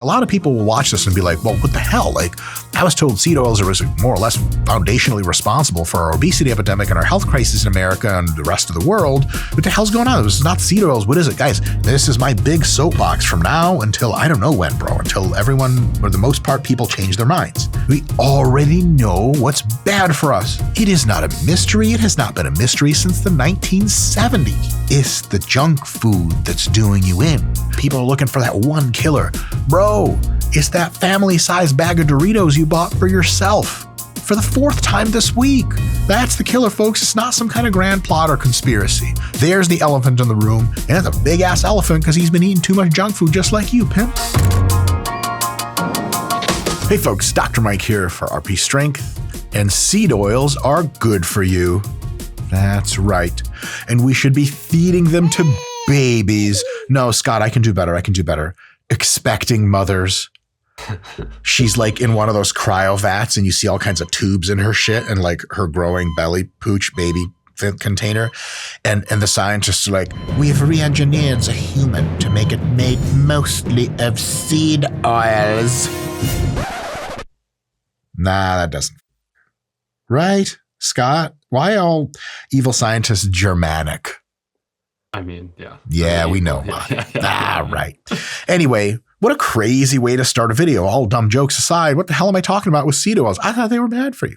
A lot of people will watch this and be like, well, what the hell? Like, I was told seed oils are more or less foundationally responsible for our obesity epidemic and our health crisis in America and the rest of the world. What the hell's going on? This is not seed oils. What is it? Guys, this is my big soapbox from now until I don't know when, bro, until everyone, for the most part, people change their minds. We already know what's bad for us. It is not a mystery. It has not been a mystery since the 1970s. It's the junk food that's doing you in. People are looking for that one killer. Bro, it's that family-sized bag of Doritos you bought for yourself for the 4th time this week. That's the killer, folks. It's not some kind of grand plot or conspiracy. There's the elephant in the room, and it's a big-ass elephant because he's been eating too much junk food just like you, pimp. Hey folks, Dr. Mike here for RP Strength, and seed oils are good for you. That's right. And we should be feeding them to babies. No, Scott, I can do better. Expecting mothers. She's like in one of those cryo vats and you see all kinds of tubes in her shit and like her growing belly pooch baby container. And the scientists are like, we've re-engineered a human to make it made mostly of seed oils. Nah, that doesn't. Right, Scott? Why all evil scientists Germanic? I mean, yeah. Yeah, we know. Right. Anyway, what a crazy way to start a video. All dumb jokes aside, what the hell am I talking about with seed oils? I thought they were bad for you.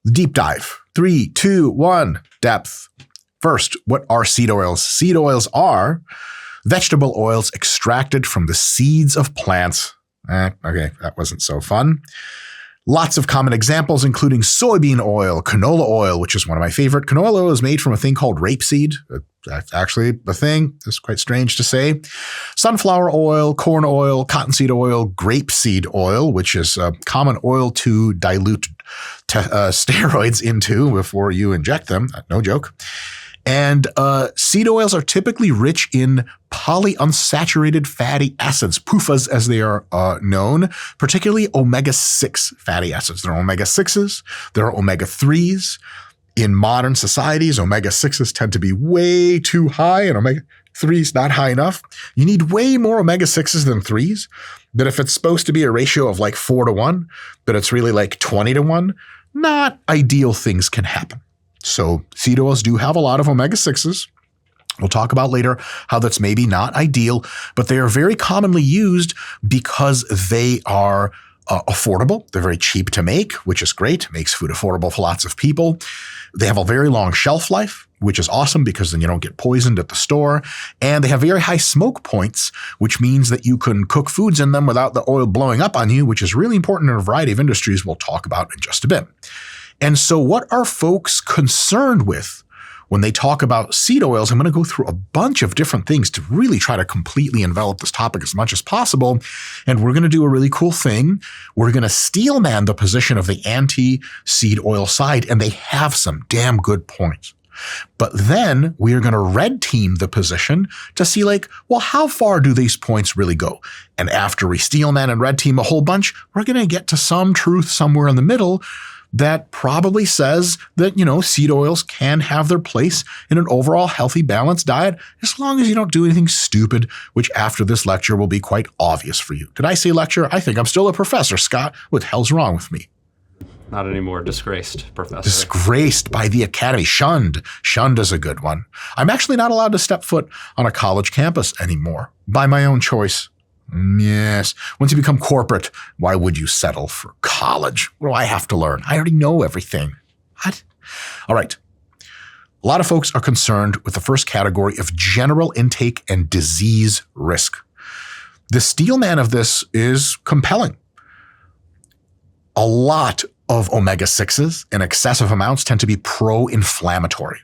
Deep dive. 3, 2, 1. Depth. First, what are seed oils? Seed oils are vegetable oils extracted from the seeds of plants. Okay, that wasn't so fun. Lots of common examples, including soybean oil, canola oil, which is one of my favorite. Canola oil is made from a thing called rapeseed. That's actually a thing. It's quite strange to say. Sunflower oil, corn oil, cottonseed oil, grapeseed oil, which is a common oil to dilute steroids into before you inject them. No joke. And seed oils are typically rich in polyunsaturated fatty acids, PUFAs as they are known, particularly omega-6 fatty acids. There are omega-6s, there are omega-3s. In modern societies, omega-6s tend to be way too high and omega-3s not high enough. You need way more omega-6s than 3s, but if it's supposed to be a ratio of like 4-to-1, but it's really like 20-to-1, not ideal things can happen. So seed oils do have a lot of omega-6s. We'll talk about later how that's maybe not ideal, but they are very commonly used because they are affordable. They're very cheap to make, which is great. Makes food affordable for lots of people. They have a very long shelf life, which is awesome because then you don't get poisoned at the store. And they have very high smoke points, which means that you can cook foods in them without the oil blowing up on you, which is really important in a variety of industries we'll talk about in just a bit. And so what are folks concerned with when they talk about seed oils? I'm going to go through a bunch of different things to really try to completely envelop this topic as much as possible. And we're going to do a really cool thing. We're going to steelman the position of the anti-seed oil side, and they have some damn good points. But then we are going to red team the position to see like, well, how far do these points really go? And after we steelman and red team a whole bunch, we're going to get to some truth somewhere in the middle that probably says that, seed oils can have their place in an overall healthy, balanced diet as long as you don't do anything stupid, which after this lecture will be quite obvious for you. Did I say lecture? I think I'm still a professor, Scott. What the hell's wrong with me? Not anymore. Disgraced professor. Disgraced by the academy. Shunned. Shunned is a good one. I'm actually not allowed to step foot on a college campus anymore by my own choice. Yes. Once you become corporate, why would you settle for college? What do I have to learn? I already know everything. What? All right. A lot of folks are concerned with the first category of general intake and disease risk. The steelman of this is compelling. A lot of omega-6s in excessive amounts tend to be pro-inflammatory.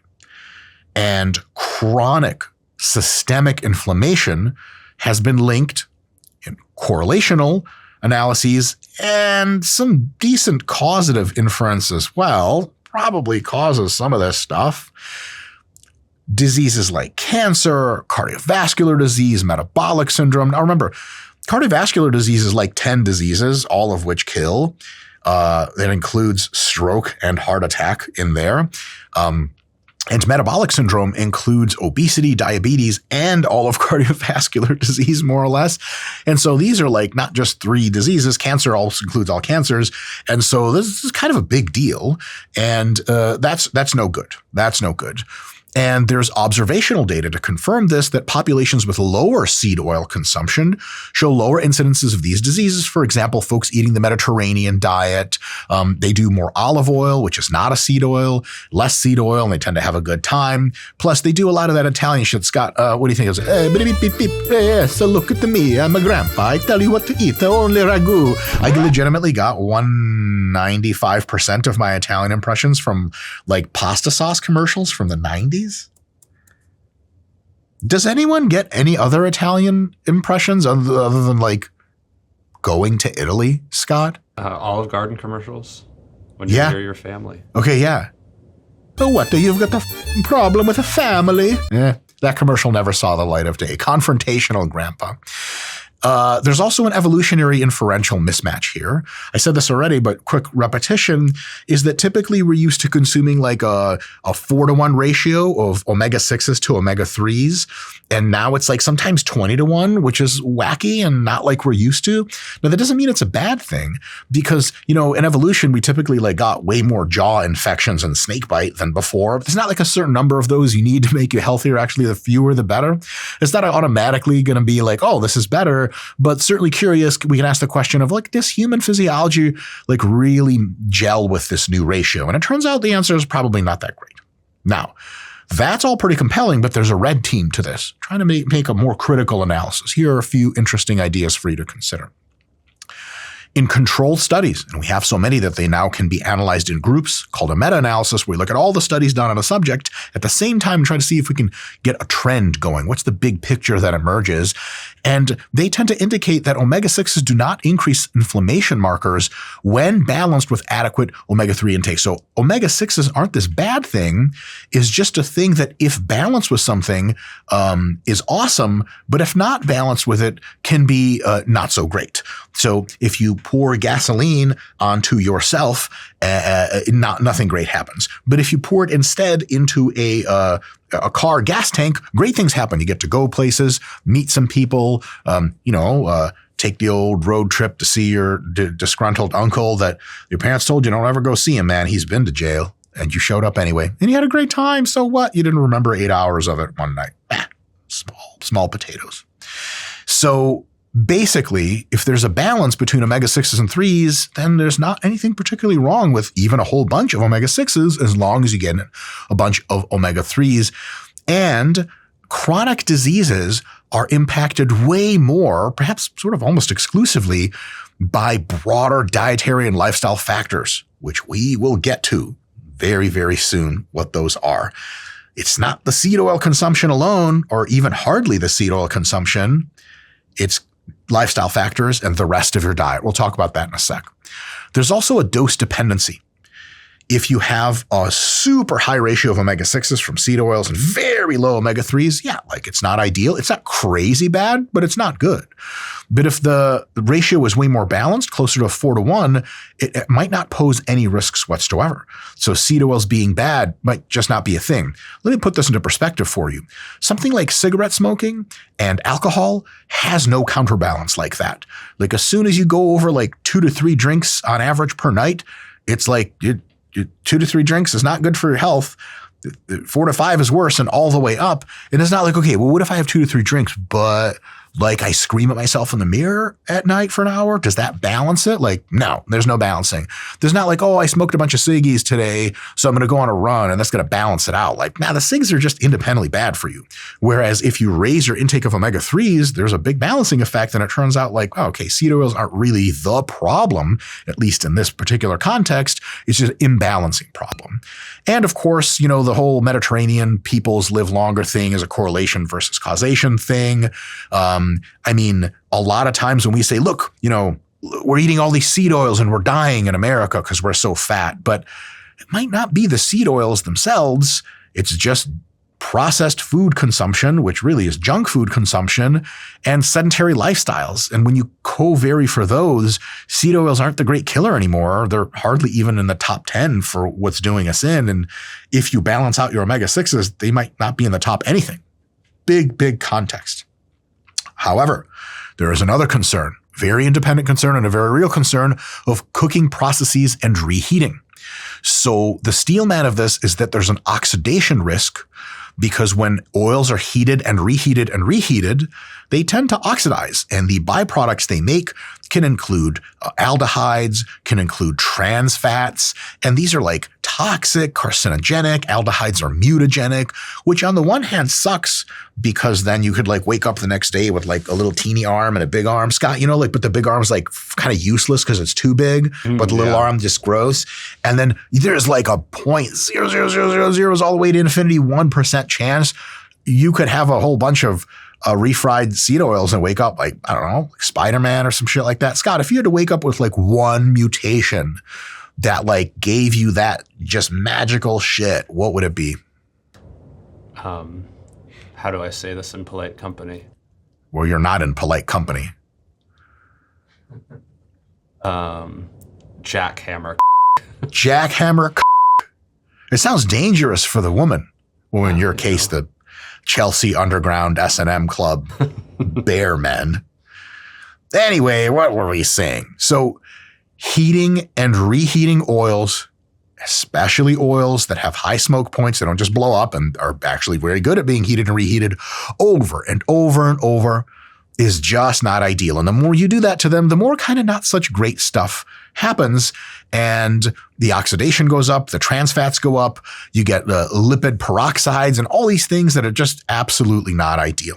And chronic systemic inflammation has been linked in correlational analyses and some decent causative inference as well, probably causes some of this stuff. Diseases like cancer, cardiovascular disease, metabolic syndrome. Now remember, cardiovascular disease is like 10 diseases, all of which kill. That includes stroke and heart attack in there. And metabolic syndrome includes obesity, diabetes, and all of cardiovascular disease, more or less. And so these are like not just 3 diseases. Cancer also includes all cancers. And so this is kind of a big deal. And that's no good. That's no good. And there's observational data to confirm this, that populations with lower seed oil consumption show lower incidences of these diseases. For example, folks eating the Mediterranean diet, they do more olive oil, which is not a seed oil, less seed oil, and they tend to have a good time. Plus, they do a lot of that Italian shit. Scott, what do you think? It was, beep, beep, beep. Yes, look at me. I'm a grandpa. I tell you what to eat. Only ragu. I legitimately got 195% of my Italian impressions from like pasta sauce commercials from the 90s. Does anyone get any other Italian impressions other than like going to Italy, Scott? Olive Garden commercials when you're near your family. Okay, yeah. Oh, what? You've got a problem with a family? That commercial never saw the light of day. Confrontational grandpa. There's also an evolutionary inferential mismatch here. I said this already, but quick repetition is that typically we're used to consuming like a 4-to-1 ratio of omega-6s to omega-3s. And now it's like sometimes 20-to-1, which is wacky and not like we're used to. Now, that doesn't mean it's a bad thing because, in evolution, we typically like got way more jaw infections and snake bite than before. There's not like a certain number of those you need to make you healthier. Actually, the fewer, the better. It's not automatically going to be like, oh, this is better. But certainly curious, we can ask the question of like, does human physiology like really gel with this new ratio? And it turns out the answer is probably not that great. Now, that's all pretty compelling, but there's a red team to this, trying to make a more critical analysis. Here are a few interesting ideas for you to consider. In controlled studies, and we have so many that they now can be analyzed in groups called a meta-analysis, where we look at all the studies done on a subject at the same time and try to see if we can get a trend going. What's the big picture that emerges? And they tend to indicate that omega-6s do not increase inflammation markers when balanced with adequate omega-3 intake. So omega-6s aren't this bad thing, is just a thing that if balanced with something is awesome, but if not balanced with it can be not so great. So if you pour gasoline onto yourself, nothing great happens. But if you pour it instead into a car gas tank, great things happen. You get to go places, meet some people, take the old road trip to see your disgruntled uncle that your parents told you don't ever go see him, man. He's been to jail. And you showed up anyway. And you had a great time. So what? You didn't remember 8 hours of it one night. Small potatoes. So basically, if there's a balance between omega-6s and 3s, then there's not anything particularly wrong with even a whole bunch of omega-6s as long as you get a bunch of omega-3s. And chronic diseases are impacted way more, perhaps sort of almost exclusively, by broader dietary and lifestyle factors, which we will get to very, very soon what those are. It's not the seed oil consumption alone, or even hardly the seed oil consumption. It's lifestyle factors and the rest of your diet. We'll talk about that in a sec. There's also a dose dependency. If you have a super high ratio of omega-6s from seed oils and very low omega-3s, yeah, like it's not ideal. It's not crazy bad, but it's not good. But if the ratio is way more balanced, closer to a 4-to-1, it might not pose any risks whatsoever. So seed oils being bad might just not be a thing. Let me put this into perspective for you. Something like cigarette smoking and alcohol has no counterbalance like that. Like as soon as you go over like 2 to 3 drinks on average per night, it's like 2 to 3 drinks is not good for your health. 4 to 5 is worse and all the way up. And it's not like, okay, well, what if I have 2 to 3 drinks, but like I scream at myself in the mirror at night for an hour? Does that balance it? Like, no, there's no balancing. There's not like, oh, I smoked a bunch of ciggies today, so I'm going to go on a run and that's going to balance it out. Like, nah, the cigs are just independently bad for you. Whereas if you raise your intake of omega-3s, there's a big balancing effect. And it turns out like, oh, okay, seed oils aren't really the problem, at least in this particular context. It's just an imbalancing problem. And of course, the whole Mediterranean peoples live longer thing is a correlation versus causation thing. I mean, a lot of times when we say, look, we're eating all these seed oils and we're dying in America because we're so fat, but it might not be the seed oils themselves. It's just processed food consumption, which really is junk food consumption, and sedentary lifestyles. And when you co-vary for those, seed oils aren't the great killer anymore. They're hardly even in the top 10 for what's doing us in. And if you balance out your omega-6s, they might not be in the top anything. Big, big context. However, there is another concern, very independent concern and a very real concern of cooking processes and reheating. So the steel man of this is that there's an oxidation risk because when oils are heated and reheated, they tend to oxidize. And the byproducts they make can include aldehydes, can include trans fats. And these are like toxic, carcinogenic. Aldehydes are mutagenic, which on the one hand sucks because then you could like wake up the next day with like a little teeny arm and a big arm. Scott, you know, like, but the big arm's like kind of useless because it's too big, but the little arm just gross. And then there's like a 0.00000 all the way to infinity 1% chance you could have a whole bunch of refried seed oils and wake up like, I don't know, like Spider-Man or some shit like that. Scott, if you had to wake up with like one mutation that like gave you that just magical shit, what would it be? How do I say this in polite company? Well, you're not in polite company. Jackhammer. Jackhammer. It sounds dangerous for the woman. Well, in your case, the Chelsea Underground S&M Club bear men. Anyway, what were we saying? So heating and reheating oils, especially oils that have high smoke points, they don't just blow up and are actually very good at being heated and reheated over and over and over, is just not ideal. And the more you do that to them, the more kind of not such great stuff happens. And the oxidation goes up, the trans fats go up, you get the lipid peroxides and all these things that are just absolutely not ideal.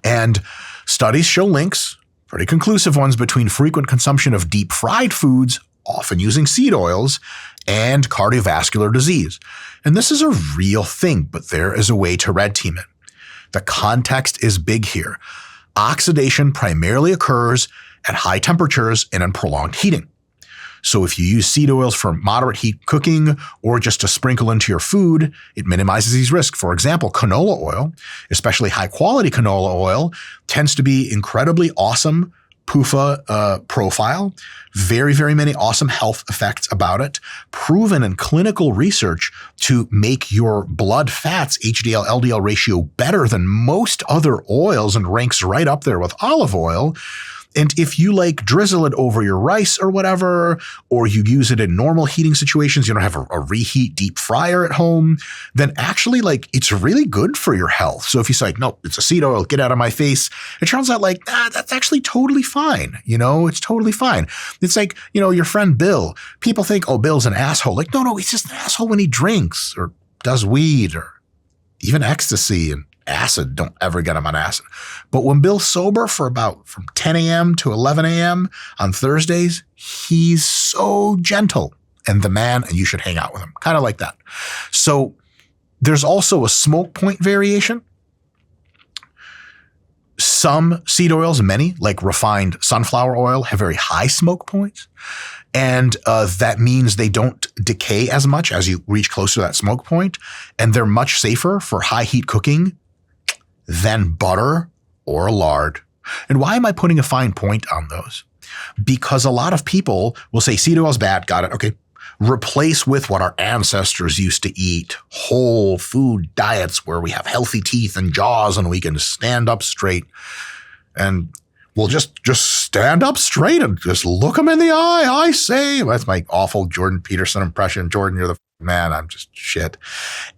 And studies show links, pretty conclusive ones, between frequent consumption of deep fried foods, often using seed oils, and cardiovascular disease. And this is a real thing, but there is a way to red team it. The context is big here. Oxidation primarily occurs at high temperatures and in prolonged heating. So if you use seed oils for moderate heat cooking or just to sprinkle into your food, it minimizes these risks. For example, canola oil, especially high quality canola oil, tends to be incredibly awesome PUFA profile, very, very many awesome health effects about it, proven in clinical research to make your blood fats HDL LDL ratio better than most other oils and ranks right up there with olive oil. And if you like drizzle it over your rice or whatever, or you use it in normal heating situations, you don't have a reheat deep fryer at home, then actually like it's really good for your health. So if you say, no, it's a seed oil, get out of my face, it turns out like, that's actually totally fine. You know, it's totally fine. It's like, you know, your friend Bill, people think, oh, Bill's an asshole. Like, no, he's just an asshole when he drinks or does weed or even ecstasy and acid. Don't ever get him on acid. But when Bill's sober for about from 10 a.m. to 11 a.m. on Thursdays, he's so gentle and the man, and you should hang out with him. Kind of like that. So there's also a smoke point variation. Some seed oils, many, like refined sunflower oil, have very high smoke points. And that means they don't decay as much as you reach close to that smoke point. And they're much safer for high heat cooking than butter or lard. And why am I putting a fine point on those? Because a lot of people will say seed oil is bad. Got it. Okay. Replace with what our ancestors used to eat, whole food diets where we have healthy teeth and jaws and we can stand up straight. And we'll just stand up straight and just look them in the eye. I say, that's my awful Jordan Peterson impression. Jordan, you're the man. I'm just shit.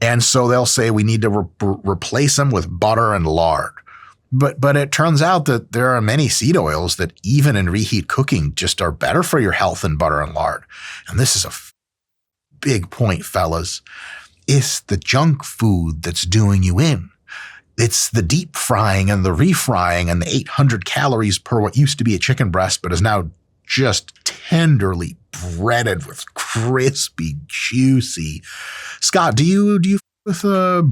And so they'll say we need to replace them with butter and lard. But it turns out that there are many seed oils that even in reheat cooking just are better for your health than butter and lard. And this is a big point, fellas. It's the junk food that's doing you in. It's the deep frying and the refrying and the 800 calories per what used to be a chicken breast, but is now just tenderly breaded with crispy, juicy. Scott, do you with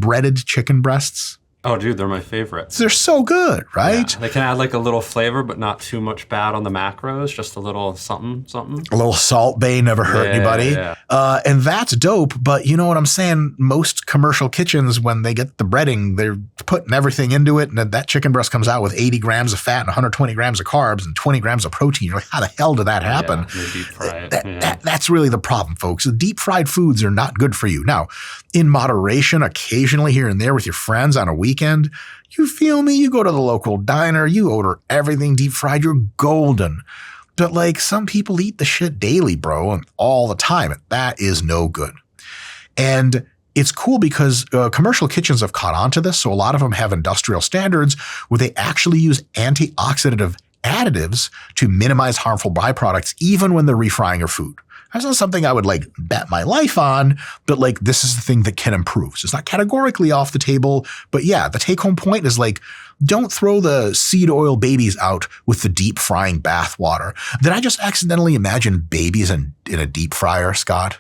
breaded chicken breasts Oh, dude, they're my favorite. They're so good, right? Yeah, they can add like a little flavor, but not too much bad on the macros. Just a little something. A little Salt Bay never hurt anybody. Yeah. And that's dope. But you know what I'm saying? Most commercial kitchens, when they get the breading, they're putting everything into it. And that chicken breast comes out with 80 grams of fat and 120 grams of carbs and 20 grams of protein. You're like, how the hell did that happen? Yeah, they deep fry it. That's really the problem, folks. The deep fried foods are not good for you. Now, in moderation, occasionally here and there with your friends on a weekend, you feel me? You go to the local diner, you order everything deep fried, you're golden. But like some people eat the shit daily, bro, and all the time. And that is no good. And it's cool because commercial kitchens have caught on to this. So a lot of them have industrial standards where they actually use antioxidant additives to minimize harmful byproducts, even when they're refrying your food. That's not something I would like bet my life on, but like this is the thing that can improve. So it's not categorically off the table, but yeah, the take home point is like, don't throw the seed oil babies out with the deep frying bath water. Did I just accidentally imagine babies in a deep fryer, Scott?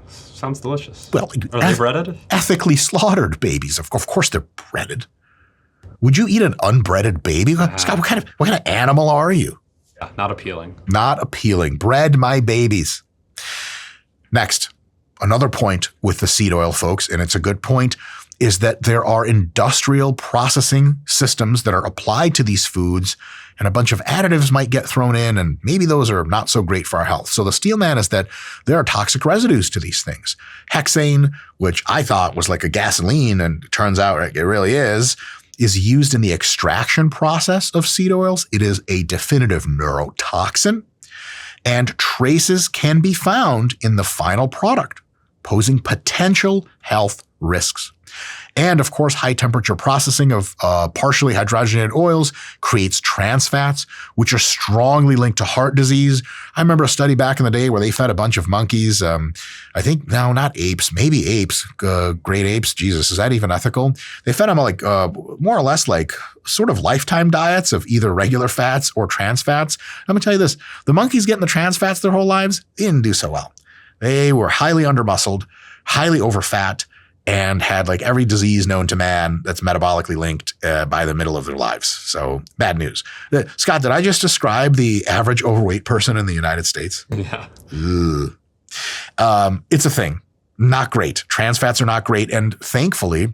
Sounds delicious. Well, are they breaded? Ethically slaughtered babies. Of course they're breaded. Would you eat an unbreaded baby? Scott, what kind of animal are you? Yeah, not appealing. Not appealing. Bread my babies. Next, another point with the seed oil, folks, and it's a good point, is that there are industrial processing systems that are applied to these foods, and a bunch of additives might get thrown in, and maybe those are not so great for our health. So the steel man is that there are toxic residues to these things. Hexane, which I thought was like a gasoline, and it turns out it really is used in the extraction process of seed oils. It is a definitive neurotoxin, and traces can be found in the final product, posing potential health risks. And of course, high temperature processing of partially hydrogenated oils creates trans fats, which are strongly linked to heart disease. I remember a study back in the day where they fed a bunch of monkeys. I think now not apes, maybe apes, great apes. Jesus, is that even ethical? They fed them like more or less like sort of lifetime diets of either regular fats or trans fats. I'm gonna tell you this: the monkeys getting the trans fats their whole lives, they didn't do so well. They were highly undermuscled, highly overfat, and had like every disease known to man that's metabolically linked by the middle of their lives. So bad news. Scott, did I just describe the average overweight person in the United States? Yeah. It's a thing. Not great. Trans fats are not great. And thankfully,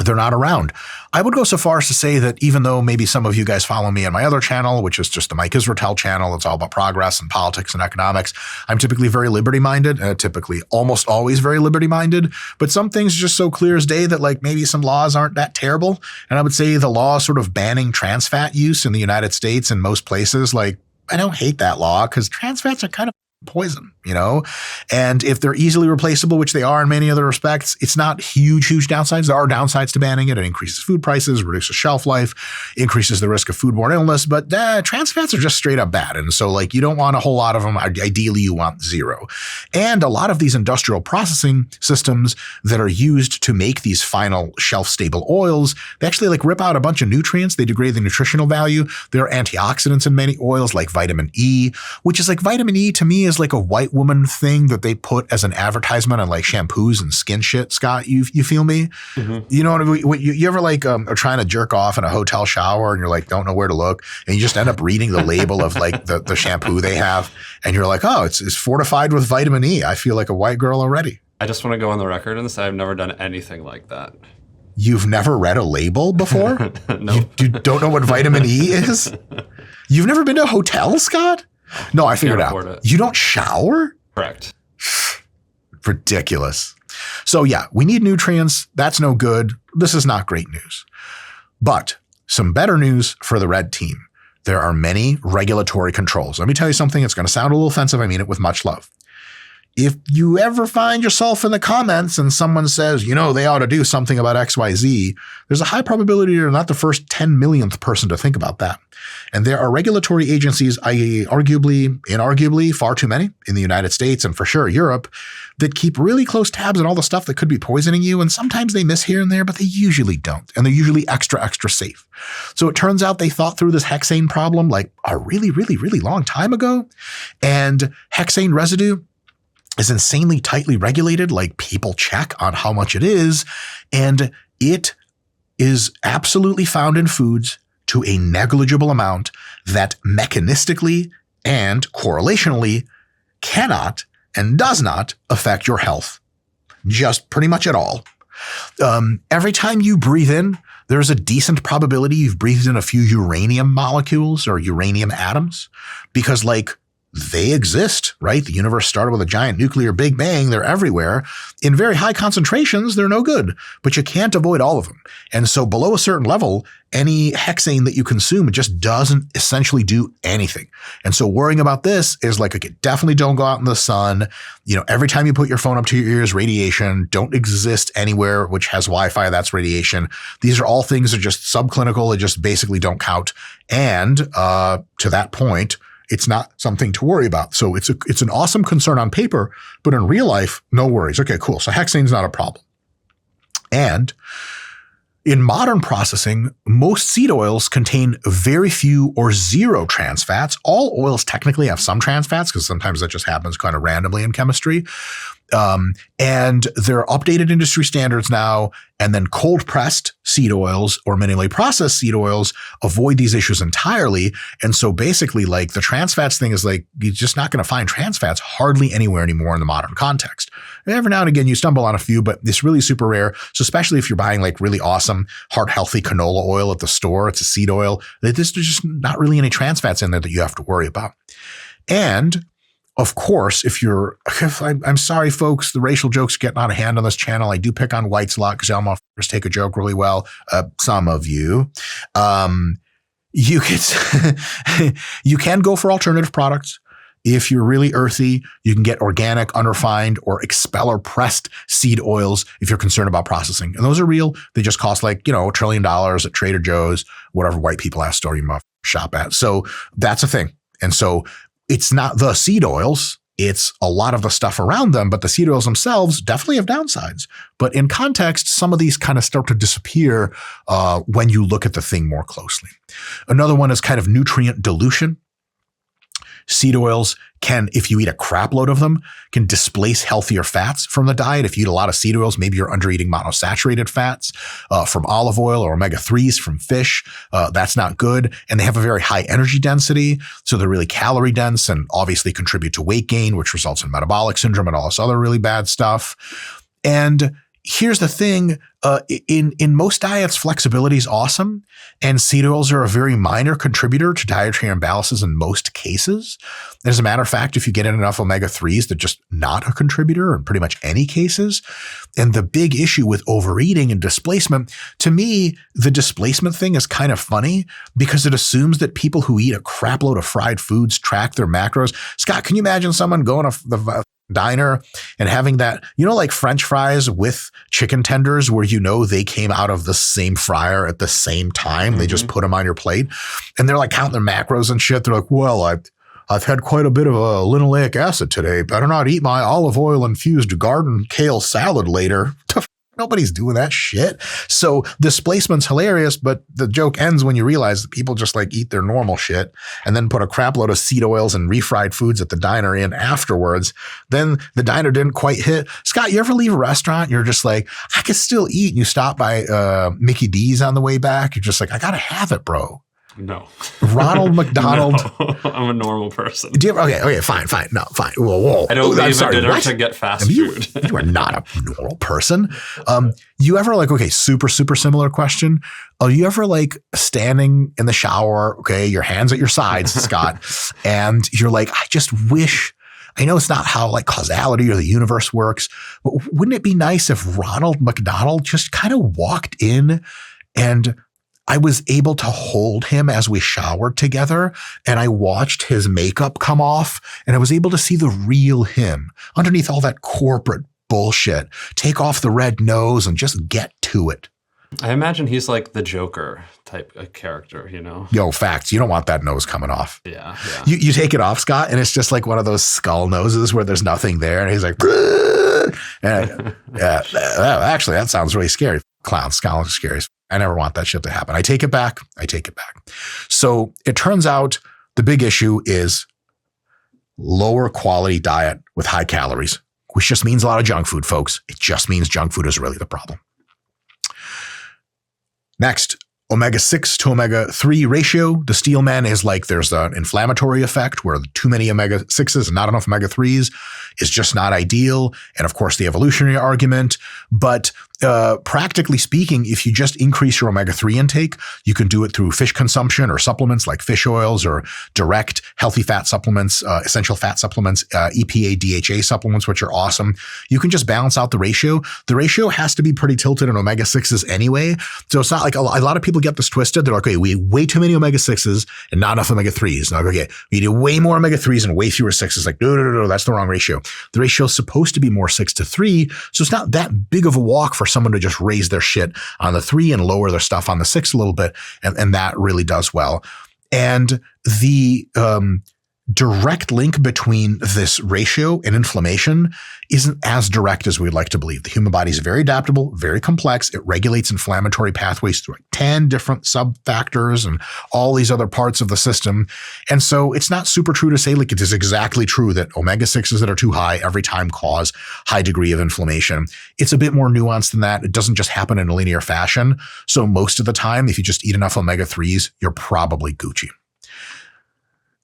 they're not around. I would go so far as to say that even though maybe some of you guys follow me on my other channel, which is just the Mike Israetel channel, it's all about progress and politics and economics. I'm typically very liberty-minded, typically almost always very liberty-minded, but some things are just so clear as day that like maybe some laws aren't that terrible. And I would say the law sort of banning trans fat use in the United States and most places, like I don't hate that law because trans fats are kind of poison, you know? And if they're easily replaceable, which they are in many other respects, it's not huge downsides. There are downsides to banning it. It increases food prices, reduces shelf life, increases the risk of foodborne illness, but trans fats are just straight up bad. And so like you don't want a whole lot of them. Ideally, you want zero. And a lot of these industrial processing systems that are used to make these final shelf-stable oils, they actually like rip out a bunch of nutrients. They degrade the nutritional value. There are antioxidants in many oils like vitamin E, which is like vitamin E to me is like a white woman thing that they put as an advertisement on like shampoos and skin shit. Scott, you feel me? Mm-hmm. You know what you ever like are trying to jerk off in a hotel shower and you're like don't know where to look and you just end up reading the label of like the shampoo they have and you're like, oh, it's fortified with vitamin E. I feel like a white girl already. I just want to go on the record and say I've never done anything like that. You've never read a label before? No. You don't know what vitamin E is? You've never been to a hotel, Scott? No, I figured out. You don't shower? Correct. Ridiculous. So yeah, we need nutrients. That's no good. This is not great news. But some better news for the red team. There are many regulatory controls. Let me tell you something. It's going to sound a little offensive. I mean it with much love. If you ever find yourself in the comments and someone says, you know, they ought to do something about XYZ, there's a high probability you're not the first 10 millionth person to think about that. And there are regulatory agencies, inarguably far too many in the United States and for sure Europe, that keep really close tabs on all the stuff that could be poisoning you. And sometimes they miss here and there, but they usually don't. And they're usually extra safe. So it turns out they thought through this hexane problem like a really long time ago. And hexane residue is insanely tightly regulated, like people check on how much it is, and it is absolutely found in foods to a negligible amount that mechanistically and correlationally cannot and does not affect your health. Just pretty much at all. Every time you breathe in, there's a decent probability you've breathed in a few uranium molecules or uranium atoms because they exist, right? The universe started with a giant nuclear big bang. They're everywhere. In very high concentrations, they're no good, but you can't avoid all of them. And so below a certain level, any hexane that you consume, it just doesn't essentially do anything. And so worrying about this is okay, definitely don't go out in the sun. Every time you put your phone up to your ears, radiation. Don't exist anywhere which has Wi-Fi, that's radiation. These are all things that are just subclinical. They just basically don't count. And to that point, it's not something to worry about. So it's an awesome concern on paper, but in real life, no worries. Okay, cool. So hexane's not a problem. And in modern processing, most seed oils contain very few or zero trans fats. All oils technically have some trans fats because sometimes that just happens kind of randomly in chemistry. And there are updated industry standards now, and then cold pressed seed oils or minimally processed seed oils avoid these issues entirely. And so basically the trans fats thing is you're just not going to find trans fats hardly anywhere anymore in the modern context. Every now and again you stumble on a few, but it's really super rare. So especially if you're buying really awesome heart healthy canola oil at the store, it's a seed oil. There's just not really any trans fats in there that you have to worry about. And of course, I'm sorry, folks, the racial jokes are getting out of hand on this channel. I do pick on whites a lot because y'all motherfuckers take a joke really well. Some of you. You can go for alternative products. If you're really earthy, you can get organic, unrefined, or expeller pressed seed oils if you're concerned about processing. And those are real. They just cost $1 trillion at Trader Joe's, whatever white people ass store you motherfuckers shop at. So that's a thing. And so it's not the seed oils, it's a lot of the stuff around them, but the seed oils themselves definitely have downsides. But in context, some of these kind of start to disappear when you look at the thing more closely. Another one is kind of nutrient dilution. Seed oils can, if you eat a crap load of them, can displace healthier fats from the diet. If you eat a lot of seed oils, maybe you're under eating monosaturated fats from olive oil or omega-3s from fish. That's not good. And they have a very high energy density. So they're really calorie dense and obviously contribute to weight gain, which results in metabolic syndrome and all this other really bad stuff. And here's the thing, in most diets, flexibility is awesome, and seed oils are a very minor contributor to dietary imbalances in most cases. As a matter of fact, if you get in enough omega-3s, they're just not a contributor in pretty much any cases. And the big issue with overeating and displacement, to me, the displacement thing is kind of funny because it assumes that people who eat a crap load of fried foods track their macros. Scott, can you imagine someone going to the diner and having that, French fries with chicken tenders where they came out of the same fryer at the same time. Mm-hmm. They just put them on your plate and they're counting their macros and shit. They're well, I've had quite a bit of a linoleic acid today. Better not eat my olive oil infused garden kale salad later. Nobody's doing that shit. So displacement's hilarious, but the joke ends when you realize that people just eat their normal shit and then put a crap load of seed oils and refried foods at the diner in afterwards. Then the diner didn't quite hit. Scott, you ever leave a restaurant? You're just I could still eat. And you stop by Mickey D's on the way back. You're just I got to have it, bro. No. Ronald McDonald. No, I'm a normal person. Okay, fine. No, fine. Whoa. I don't leave at dinner to get fast food. You are not a normal person. You ever super similar question. Are you ever standing in the shower, okay, your hands at your sides, Scott, and you're I just wish, I know it's not how causality or the universe works, but wouldn't it be nice if Ronald McDonald just kind of walked in and I was able to hold him as we showered together and I watched his makeup come off and I was able to see the real him underneath all that corporate bullshit. Take off the red nose and just get to it. I imagine he's the Joker type of character, Yo, facts. You don't want that nose coming off. Yeah. You take it off, Scott, and it's just one of those skull noses where there's nothing there. And he's and, actually, that sounds really scary. Clowns, skulls are scary. I never want that shit to happen. I take it back. So it turns out the big issue is lower quality diet with high calories, which just means a lot of junk food, folks. It just means junk food is really the problem. Next, omega-6 to omega-3 ratio. The Steelman is like there's an inflammatory effect where too many omega-6s and not enough omega-3s is just not ideal. And of course, the evolutionary argument. But practically speaking, if you just increase your omega-3 intake, you can do it through fish consumption or supplements like fish oils or direct healthy fat supplements, essential fat supplements, EPA, DHA supplements, which are awesome. You can just balance out the ratio. The ratio has to be pretty tilted in omega-6s anyway. So it's not like a lot of people get this twisted. They're like, okay, we eat way too many omega-6s and not enough omega-3s. Like, okay, we eat way more omega-3s and way fewer 6s. Like, no, that's the wrong ratio. The ratio is supposed to be more 6-3. So it's not that big of a walk for someone to just raise their shit on the 3 and lower their stuff on the 6 a little bit. And that really does well. And the direct link between this ratio and inflammation isn't as direct as we'd like to believe. The human body is very adaptable, very complex. It regulates inflammatory pathways through like 10 different sub-factors and all these other parts of the system. And so it's not super true to say like it is exactly true that omega-6s that are too high every time cause high degree of inflammation. It's a bit more nuanced than that. It doesn't just happen in a linear fashion. So most of the time, if you just eat enough omega-3s, you're probably Gucci.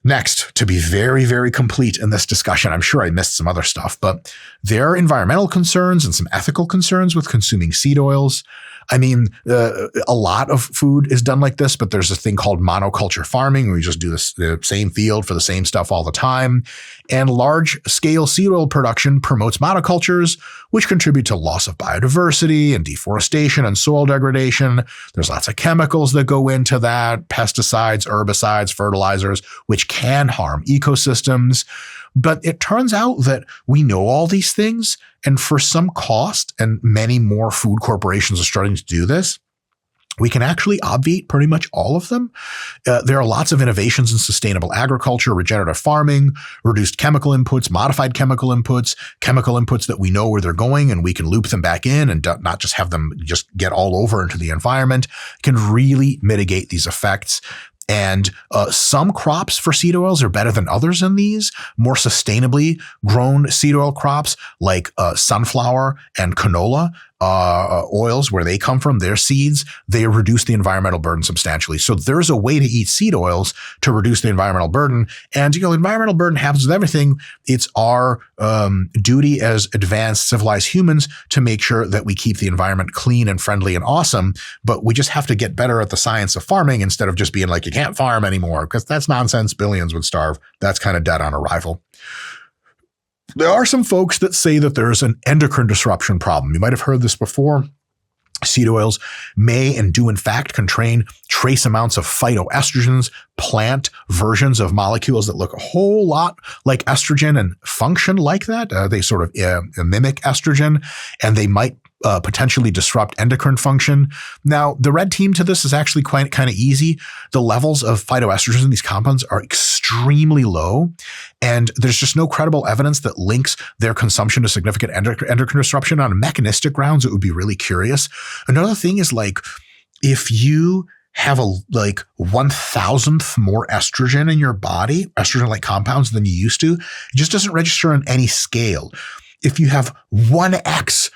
Next, to be very, very complete in this discussion, I'm sure I missed some other stuff, but there are environmental concerns and some ethical concerns with consuming seed oils. I mean, a lot of food is done like this, but there's a thing called monoculture farming where you just do the same field for the same stuff all the time. And large-scale seed oil production promotes monocultures, which contribute to loss of biodiversity and deforestation and soil degradation. There's lots of chemicals that go into that, pesticides, herbicides, fertilizers, which can harm ecosystems. But it turns out that we know all these things, and for some cost, and many more food corporations are starting to do this, we can actually obviate pretty much all of them. There are lots of innovations in sustainable agriculture, regenerative farming, reduced chemical inputs, modified chemical inputs that we know where they're going and we can loop them back in and not just have them just get all over into the environment, can really mitigate these effects. And some crops for seed oils are better than others in these. More sustainably grown seed oil crops like sunflower and canola oils, where they come from, their seeds, they reduce the environmental burden substantially. So there's a way to eat seed oils to reduce the environmental burden. And, environmental burden happens with everything. It's our duty as advanced civilized humans to make sure that we keep the environment clean and friendly and awesome. But we just have to get better at the science of farming instead of just being like, you can't farm anymore, because that's nonsense. Billions would starve. That's kind of dead on arrival. There are some folks that say that there's an endocrine disruption problem. You might have heard this before. Seed oils may and do in fact contain trace amounts of phytoestrogens, plant versions of molecules that look a whole lot like estrogen and function like that. They sort of mimic estrogen, and they might potentially disrupt endocrine function. Now, the red team to this is actually quite kind of easy. The levels of phytoestrogens in these compounds are extremely low, and there's just no credible evidence that links their consumption to significant endocrine disruption. On mechanistic grounds, it would be really curious. Another thing is like, if you have a 1,000th more estrogen in your body, estrogen-like compounds than you used to, it just doesn't register on any scale. If you have 1x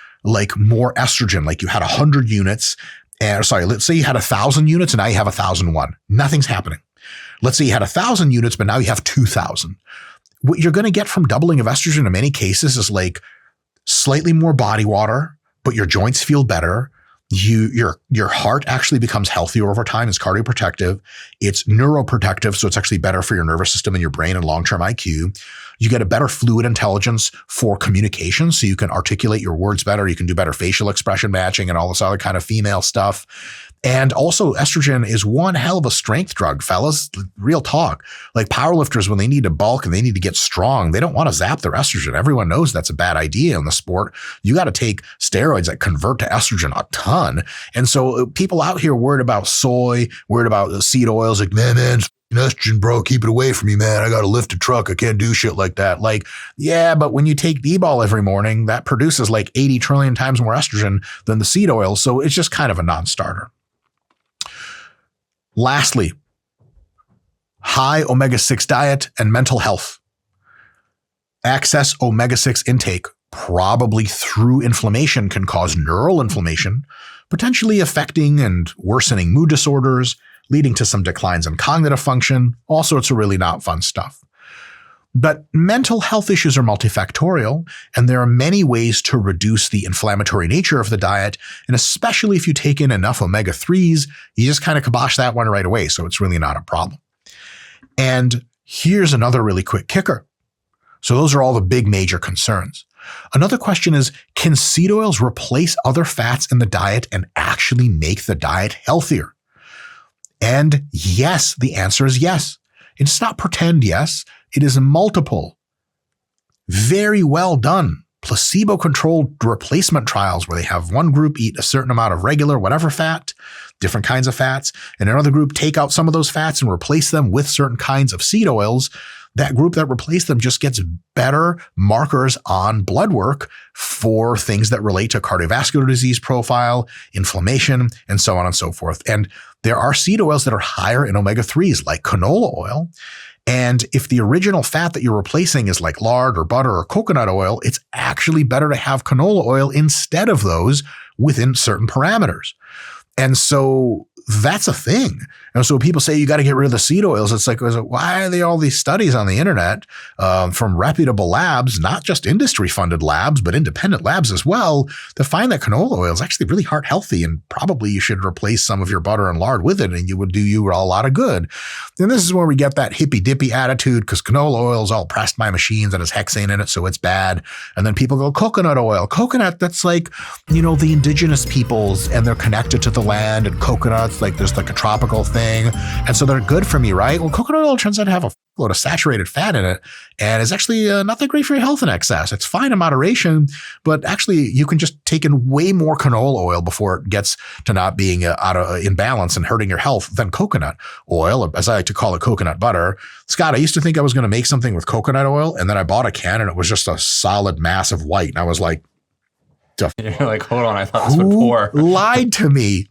more estrogen, like you had 100 units, let's say you had 1,000 units and now you have 1,001. Nothing's happening. Let's say you had 1,000 units, but now you have 2,000. What you're going to get from doubling of estrogen in many cases is like slightly more body water, but your joints feel better. Your heart actually becomes healthier over time. It's cardioprotective. It's neuroprotective, so it's actually better for your nervous system and your brain and long-term IQ. You get a better fluid intelligence for communication, so you can articulate your words better. You can do better facial expression matching and all this other kind of female stuff. And also, estrogen is one hell of a strength drug, fellas. Real talk. Like powerlifters, when they need to bulk and they need to get strong, they don't want to zap their estrogen. Everyone knows that's a bad idea in the sport. You got to take steroids that convert to estrogen a ton. And so people out here worried about soy, worried about seed oils, like, man, estrogen, bro, keep it away from me, man. I got to lift a truck. I can't do shit like that. Like, yeah, but when you take D-ball every morning, that produces like 80 trillion times more estrogen than the seed oil. So it's just kind of a non-starter. Lastly, high omega-6 diet and mental health. Excess omega-6 intake probably through inflammation can cause neural inflammation, potentially affecting and worsening mood disorders, leading to some declines in cognitive function, all sorts of really not fun stuff. But mental health issues are multifactorial, and there are many ways to reduce the inflammatory nature of the diet. And especially if you take in enough omega-3s, you just kind of kibosh that one right away. So it's really not a problem. And here's another really quick kicker. So those are all the big major concerns. Another question is, can seed oils replace other fats in the diet and actually make the diet healthier? And yes, the answer is yes. It's not pretend yes. It is multiple, very well done, placebo-controlled replacement trials where they have one group eat a certain amount of regular whatever fat, different kinds of fats, and another group take out some of those fats and replace them with certain kinds of seed oils. That group that replaced them just gets better markers on blood work for things that relate to cardiovascular disease profile, inflammation, and so on and so forth. And there are seed oils that are higher in omega-3s, like canola oil. And if the original fat that you're replacing is like lard or butter or coconut oil, it's actually better to have canola oil instead of those within certain parameters. And so that's a thing. And so people say you got to get rid of the seed oils. It's like, why are there all these studies on the internet from reputable labs, not just industry-funded labs, but independent labs as well, that find that canola oil is actually really heart healthy, and probably you should replace some of your butter and lard with it, and you would do you a lot of good. And this is where we get that hippy-dippy attitude, because canola oil is all pressed by machines and has hexane in it, so it's bad. And then people go, coconut oil. Coconut, that's like, the indigenous peoples, and they're connected to the land, and coconuts, like there's like a tropical thing. And so they're good for me, right? Well, coconut oil turns out to have a load of saturated fat in it, and is actually not that great for your health in excess. It's fine in moderation, but actually you can just take in way more canola oil before it gets to not being out of imbalance and hurting your health than coconut oil, as I like to call it, coconut butter. Scott, I used to think I was going to make something with coconut oil, and then I bought a can and it was just a solid mass of white. And I was like, you're like, hold on, I thought this would pour. Lied to me.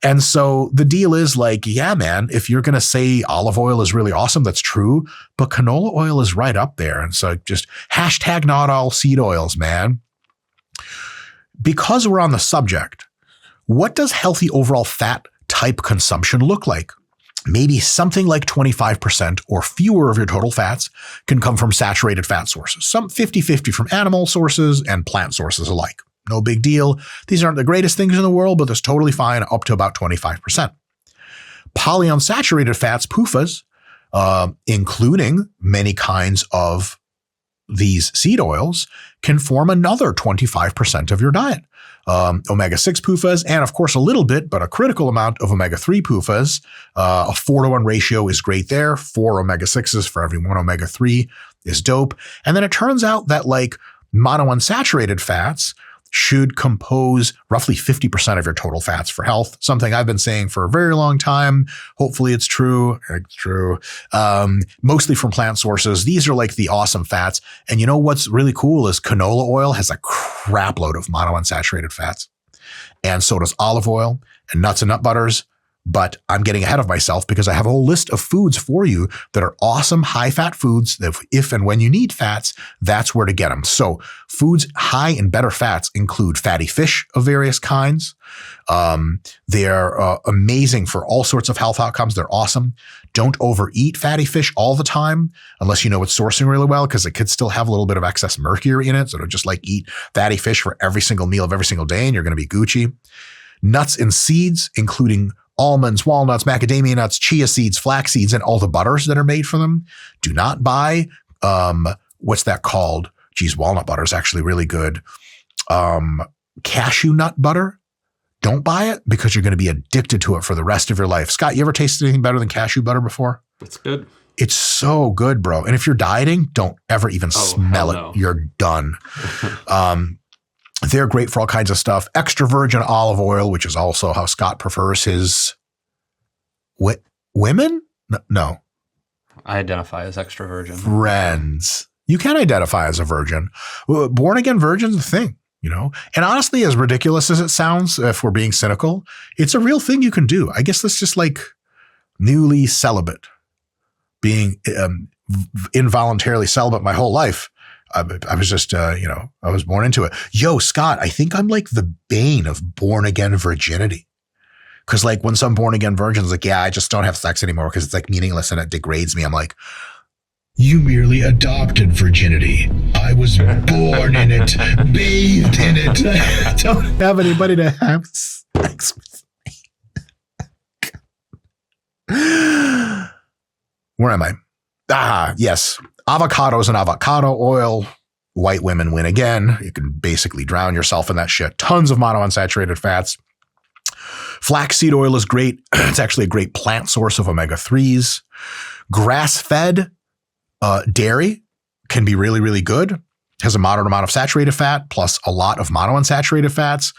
And so the deal is like, yeah, man, if you're going to say olive oil is really awesome, that's true. But canola oil is right up there. And so just hashtag not all seed oils, man. Because we're on the subject, what does healthy overall fat type consumption look like? Maybe something like 25% or fewer of your total fats can come from saturated fat sources, some 50-50 from animal sources and plant sources alike. No big deal. These aren't the greatest things in the world, but that's totally fine, up to about 25%. Polyunsaturated fats, PUFAs, including many kinds of these seed oils, can form another 25% of your diet. Omega-6 PUFAs, and of course a little bit, but a critical amount of omega-3 PUFAs. A 4-to-1 ratio is great there. 4 omega-6s for every 1 omega-3 is dope. And then it turns out that like monounsaturated fats should compose roughly 50% of your total fats for health. Something I've been saying for a very long time. Hopefully it's true. It's true. Mostly from plant sources. These are like the awesome fats. And you know what's really cool is canola oil has a crap load of monounsaturated fats. And so does olive oil and nuts and nut butters. But I'm getting ahead of myself because I have a whole list of foods for you that are awesome high-fat foods that if and when you need fats, that's where to get them. So foods high in better fats include fatty fish of various kinds. They're amazing for all sorts of health outcomes. They're awesome. Don't overeat fatty fish all the time unless you know it's sourcing really well, because it could still have a little bit of excess mercury in it. So don't just like eat fatty fish for every single meal of every single day and you're going to be Gucci. Nuts and seeds, including almonds, walnuts, macadamia nuts, chia seeds, flax seeds, and all the butters that are made from them. Do not buy, what's that called? Geez, walnut butter is actually really good. Cashew nut butter. Don't buy it because you're going to be addicted to it for the rest of your life. Scott, you ever tasted anything better than cashew butter before? It's good. It's so good, bro. And if you're dieting, don't ever even smell it. No. You're done. They're great for all kinds of stuff. Extra virgin olive oil, which is also how Scott prefers his women? No. I identify as extra virgin. Friends. You can identify as a virgin. Born again virgin's a thing, And honestly, as ridiculous as it sounds, if we're being cynical, it's a real thing you can do. I guess that's just like newly celibate, being involuntarily celibate my whole life. I was just, I was born into it. Yo, Scott, I think I'm like the bane of born again virginity. Because like when some born again virgin's like, yeah, I just don't have sex anymore because it's like meaningless and it degrades me. I'm like, you merely adopted virginity. I was born in it, bathed in it. I don't have anybody to have sex with me. Where am I? Yes. Avocados and avocado oil. White women win again. You can basically drown yourself in that shit. Tons of monounsaturated fats. Flaxseed oil is great. It's actually a great plant source of omega-3s. Grass-fed dairy can be really, really good. Has a moderate amount of saturated fat plus a lot of monounsaturated fats.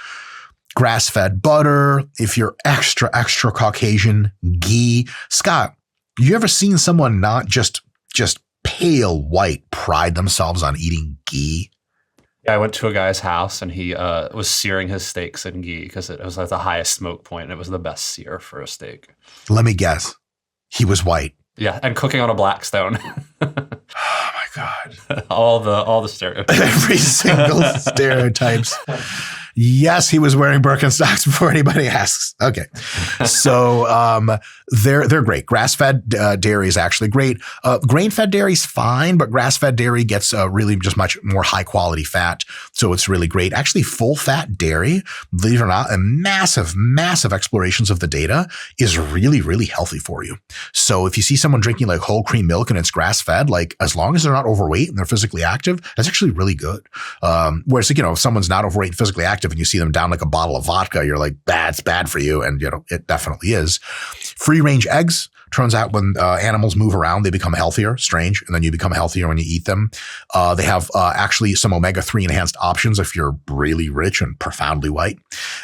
Grass-fed butter. If you're extra Caucasian, ghee. Scott, you ever seen someone not just pale white pride themselves on eating ghee? Yeah, I went to a guy's house and he was searing his steaks in ghee because it was at the highest smoke point and it was the best sear for a steak. Let me guess. He was white. Yeah, and cooking on a Blackstone. Oh my God. all the stereotypes. Every single stereotypes. Yes, he was wearing Birkenstocks before anybody asks. Okay. So they're great. Grass-fed dairy is actually great. Grain-fed dairy is fine, but grass-fed dairy gets really just much more high-quality fat. So it's really great. Actually, full-fat dairy, believe it or not, and massive explorations of the data is really, really healthy for you. So if you see someone drinking like whole cream milk and it's grass-fed, like as long as they're not overweight and they're physically active, that's actually really good. Whereas, if someone's not overweight and physically active, and you see them down like a bottle of vodka, you're like, it's bad for you. And, it definitely is. Free range eggs. Turns out when animals move around, they become healthier, strange. And then you become healthier when you eat them. They have actually some omega-3 enhanced options if you're really rich and profoundly white.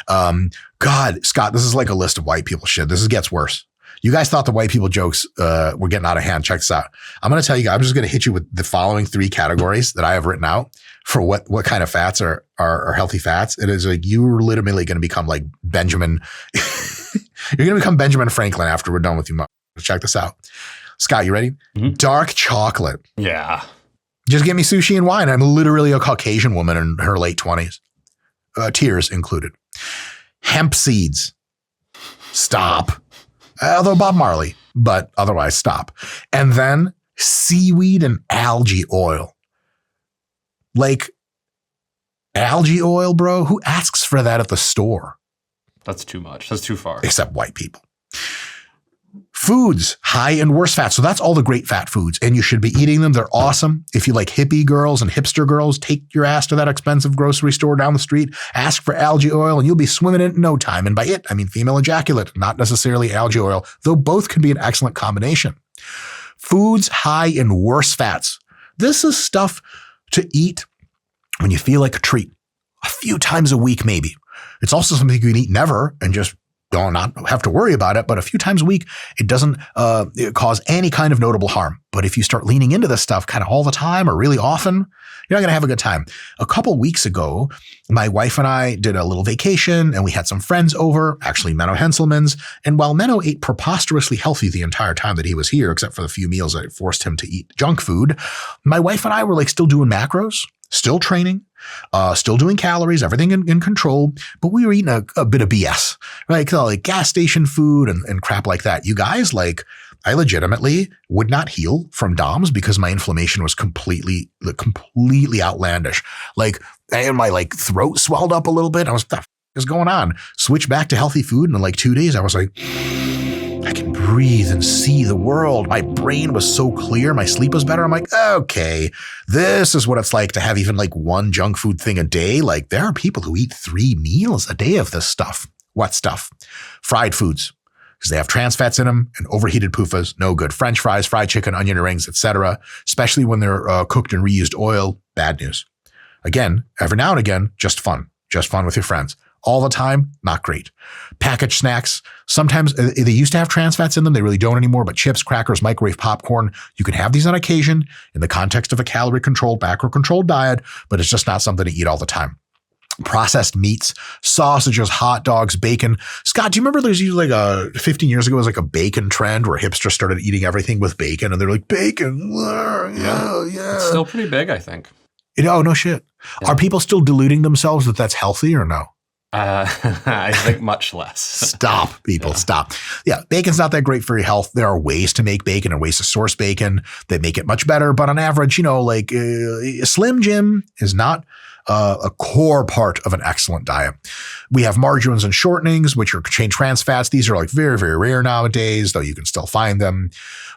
God, Scott, this is like a list of white people shit. This gets worse. You guys thought the white people jokes were getting out of hand. Check this out. I'm going to tell you guys, I'm just going to hit you with the following 3 categories that I have written out for what kind of fats are healthy fats. It is like you're literally going to become like Benjamin. You're going to become Benjamin Franklin after we're done with you. Check this out. Scott, you ready? Mm-hmm. Dark chocolate. Yeah. Just give me sushi and wine. I'm literally a Caucasian woman in her late 20s. Tears included. Hemp seeds. Stop. Although Bob Marley, but otherwise stop. And then seaweed and algae oil. Like algae oil, bro? Who asks for that at the store? That's too much. That's too far. Except white people. Foods, high and worse fat. So that's all the great fat foods. And you should be eating them. They're awesome. If you like hippie girls and hipster girls, take your ass to that expensive grocery store down the street, ask for algae oil, and you'll be swimming in it in no time. And by it, I mean female ejaculate, not necessarily algae oil, though both can be an excellent combination. Foods, high and worse fats. This is stuff to eat when you feel like a treat. A few times a week, maybe. It's also something you can eat never and just don't not have to worry about it, but a few times a week, it doesn't cause any kind of notable harm. But if you start leaning into this stuff kind of all the time or really often, you're not going to have a good time. A couple weeks ago, my wife and I did a little vacation and we had some friends over, actually Menno Henselman's. And while Menno ate preposterously healthy the entire time that he was here, except for the few meals that forced him to eat junk food, my wife and I were like still doing macros, still training, still doing calories, everything in control, but we were eating a bit of BS, right? Like gas station food and crap like that. You guys, like, I legitimately would not heal from DOMS because my inflammation was completely outlandish. Like, and my like throat swelled up a little bit. I was, what the f is going on? Switch back to healthy food. And in like 2 days, I was like, I can breathe and see the world. My brain was so clear. My sleep was better. I'm like, okay, this is what it's like to have even like one junk food thing a day. Like there are people who eat 3 meals a day of this stuff. What stuff? Fried foods, because they have trans fats in them and overheated PUFAs. No good. French fries, fried chicken, onion rings, etc. Especially when they're cooked in reused oil. Bad news. Again, every now and again, just fun with your friends. All the time, not great. Packaged snacks, sometimes they used to have trans fats in them. They really don't anymore, but chips, crackers, microwave popcorn, you can have these on occasion in the context of a calorie-controlled, macro-controlled diet, but it's just not something to eat all the time. Processed meats, sausages, hot dogs, bacon. Scott, do you remember there's usually like 15 years ago, it was like a bacon trend where hipsters started eating everything with bacon and they're like, bacon, yeah. It's still pretty big, I think. Oh, no shit. Yeah. Are people still deluding themselves that that's healthy or no? I think much less. Stop, people, stop. Yeah, bacon's not that great for your health. There are ways to make bacon and ways to source bacon that make it much better. But on average, like Slim Jim is not a core part of an excellent diet. We have margarines and shortenings, which are chain trans fats. These are like very, very rare nowadays, though you can still find them.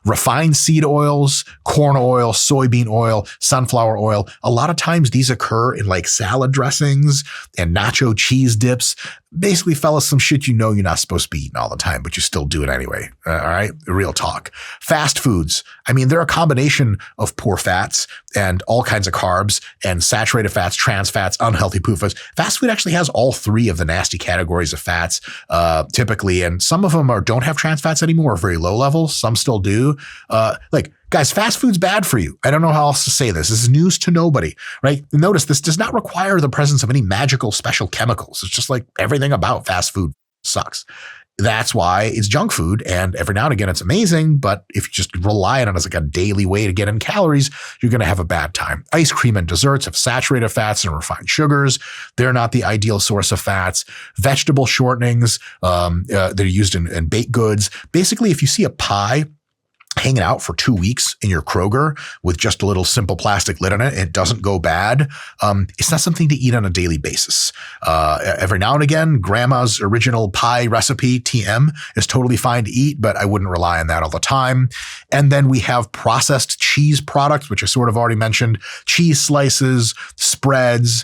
Refined seed oils, corn oil, soybean oil, sunflower oil. A lot of times these occur in like salad dressings and nacho cheese dips. Basically, fellas, some shit you're not supposed to be eating all the time, but you still do it anyway. All right? Real talk. Fast foods. I mean, they're a combination of poor fats and all kinds of carbs and saturated fats, trans fats, unhealthy PUFAs. Fast food actually has all three of the nasty categories of fats typically, and some of them don't have trans fats anymore, or very low levels. Some still do. Guys, fast food's bad for you. I don't know how else to say this. This is news to nobody, right? Notice this does not require the presence of any magical special chemicals. It's just like everything about fast food sucks. That's why it's junk food. And every now and again, it's amazing. But if you just rely on it as like a daily way to get in calories, you're going to have a bad time. Ice cream and desserts have saturated fats and refined sugars. They're not the ideal source of fats. Vegetable shortenings that are used in baked goods. Basically, if you see a pie hanging out for 2 weeks in your Kroger with just a little simple plastic lid on it, it doesn't go bad. It's not something to eat on a daily basis. Every now and again, grandma's original pie recipe, TM, is totally fine to eat, but I wouldn't rely on that all the time. And then we have processed cheese products, which I sort of already mentioned, cheese slices, spreads,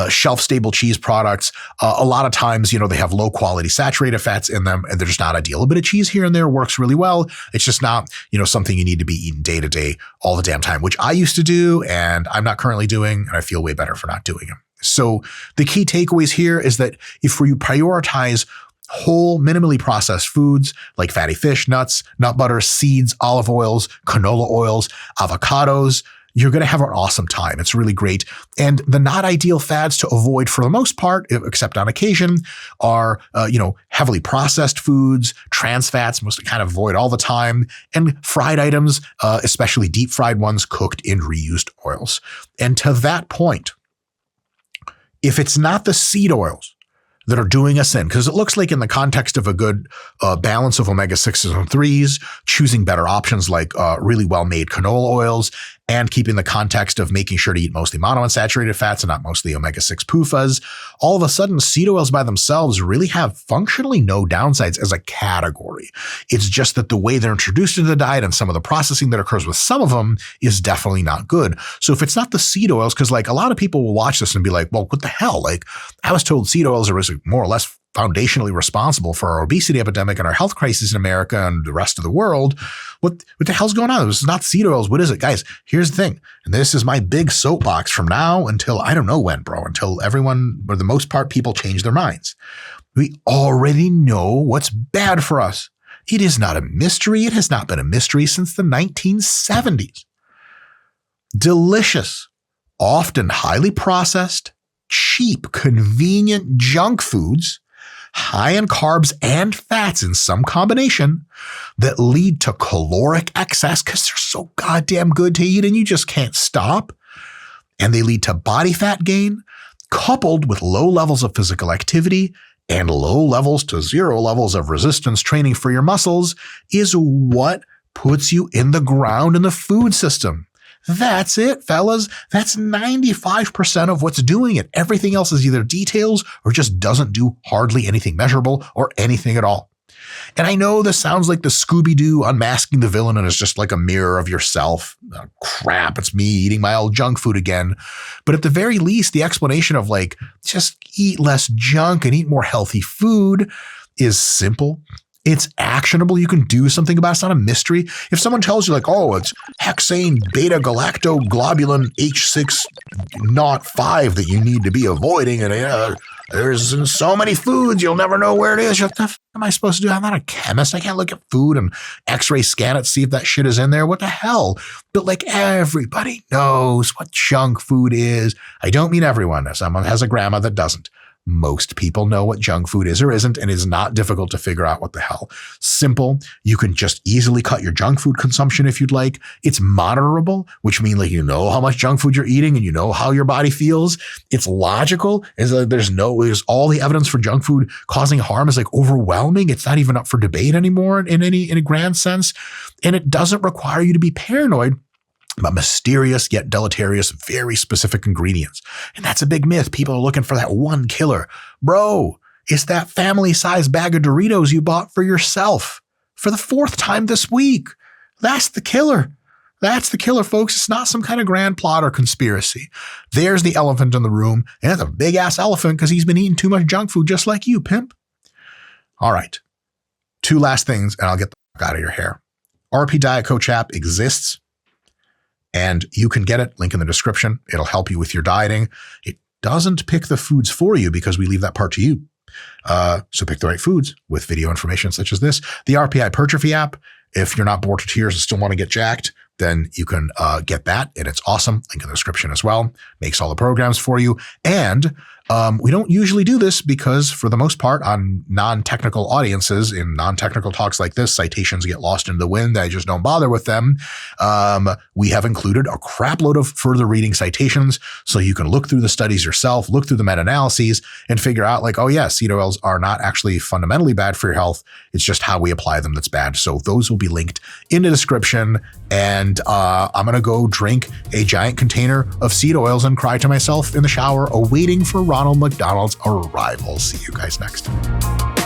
shelf-stable cheese products. A lot of times, they have low-quality saturated fats in them, and they're just not ideal. A bit of cheese here and there works really well. It's just not, something you need to be eating day to day all the damn time, which I used to do and I'm not currently doing, and I feel way better for not doing it. So the key takeaways here is that if you prioritize whole, minimally processed foods like fatty fish, nuts, nut butter, seeds, olive oils, canola oils, avocados, you're going to have an awesome time. It's really great. And the not ideal fads to avoid for the most part, except on occasion, are, heavily processed foods, trans fats, mostly kind of avoid all the time, and fried items, especially deep fried ones cooked in reused oils. And to that point, if it's not the seed oils that are doing us in, because it looks like in the context of a good balance of omega-6s and 3s, choosing better options like really well-made canola oils, and keeping the context of making sure to eat mostly monounsaturated fats and not mostly omega-6 PUFAs, all of a sudden seed oils by themselves really have functionally no downsides as a category. It's just that the way they're introduced into the diet and some of the processing that occurs with some of them is definitely not good. So if it's not the seed oils, because like a lot of people will watch this and be like, well, what the hell? Like I was told seed oils are more or less foundationally responsible for our obesity epidemic and our health crisis in America and the rest of the world. What the hell's going on? This is not seed oils. What is it? Guys, here's the thing. And this is my big soapbox from now until I don't know when, bro, until everyone, or the most part, people change their minds. We already know what's bad for us. It is not a mystery. It has not been a mystery since the 1970s. Delicious, often highly processed, cheap, convenient junk foods, high in carbs and fats in some combination that lead to caloric excess because they're so goddamn good to eat and you just can't stop. And they lead to body fat gain coupled with low levels of physical activity and low levels to zero levels of resistance training for your muscles is what puts you in the ground in the food system. That's it, fellas. That's 95% of what's doing it. Everything else is either details or just doesn't do hardly anything measurable or anything at all. And I know this sounds like the Scooby-Doo unmasking the villain and is just like a mirror of yourself. Oh, crap, it's me eating my old junk food again. But at the very least, the explanation of like, just eat less junk and eat more healthy food is simple. It's actionable. You can do something about it. It's not a mystery. If someone tells you like, oh, it's hexane beta-galactoglobulin H6 not 5 that you need to be avoiding, and there's in so many foods, you'll never know where it is. What the f am I supposed to do? I'm not a chemist. I can't look at food and x-ray scan it, see if that shit is in there. What the hell? But like everybody knows what junk food is. I don't mean everyone. Someone has a grandma that doesn't. Most people know what junk food is or isn't, and it's not difficult to figure out what the hell. Simple. You can just easily cut your junk food consumption if you'd like. It's monitorable, which means like you know how much junk food you're eating and you know how your body feels. It's logical. There's all the evidence for junk food causing harm is like overwhelming. It's not even up for debate anymore in a grand sense. And it doesn't require you to be paranoid about mysterious yet deleterious, very specific ingredients. And that's a big myth. People are looking for that one killer. Bro, it's that family-sized bag of Doritos you bought for yourself for the 4th time this week. That's the killer. That's the killer, folks. It's not some kind of grand plot or conspiracy. There's the elephant in the room, and it's a big-ass elephant because he's been eating too much junk food just like you, pimp. All right. 2 last things, and I'll get the fuck out of your hair. RP Diet Coach app exists. And you can get it, link in the description. It'll help you with your dieting. It doesn't pick the foods for you because we leave that part to you. So pick the right foods with video information such as this. The RP Hypertrophy app, if you're not bored to tears and still want to get jacked, then you can get that. And it's awesome. Link in the description as well. Makes all the programs for you. And we don't usually do this because for the most part on non-technical audiences in non-technical talks like this, citations get lost in the wind. I just don't bother with them. We have included a crap load of further reading citations so you can look through the studies yourself, look through the meta-analyses and figure out like, oh yeah, seed oils are not actually fundamentally bad for your health. It's just how we apply them that's bad. So those will be linked in the description. And I'm going to go drink a giant container of seed oils and cry to myself in the shower, awaiting for Ronald McDonald's arrival. See you guys next time.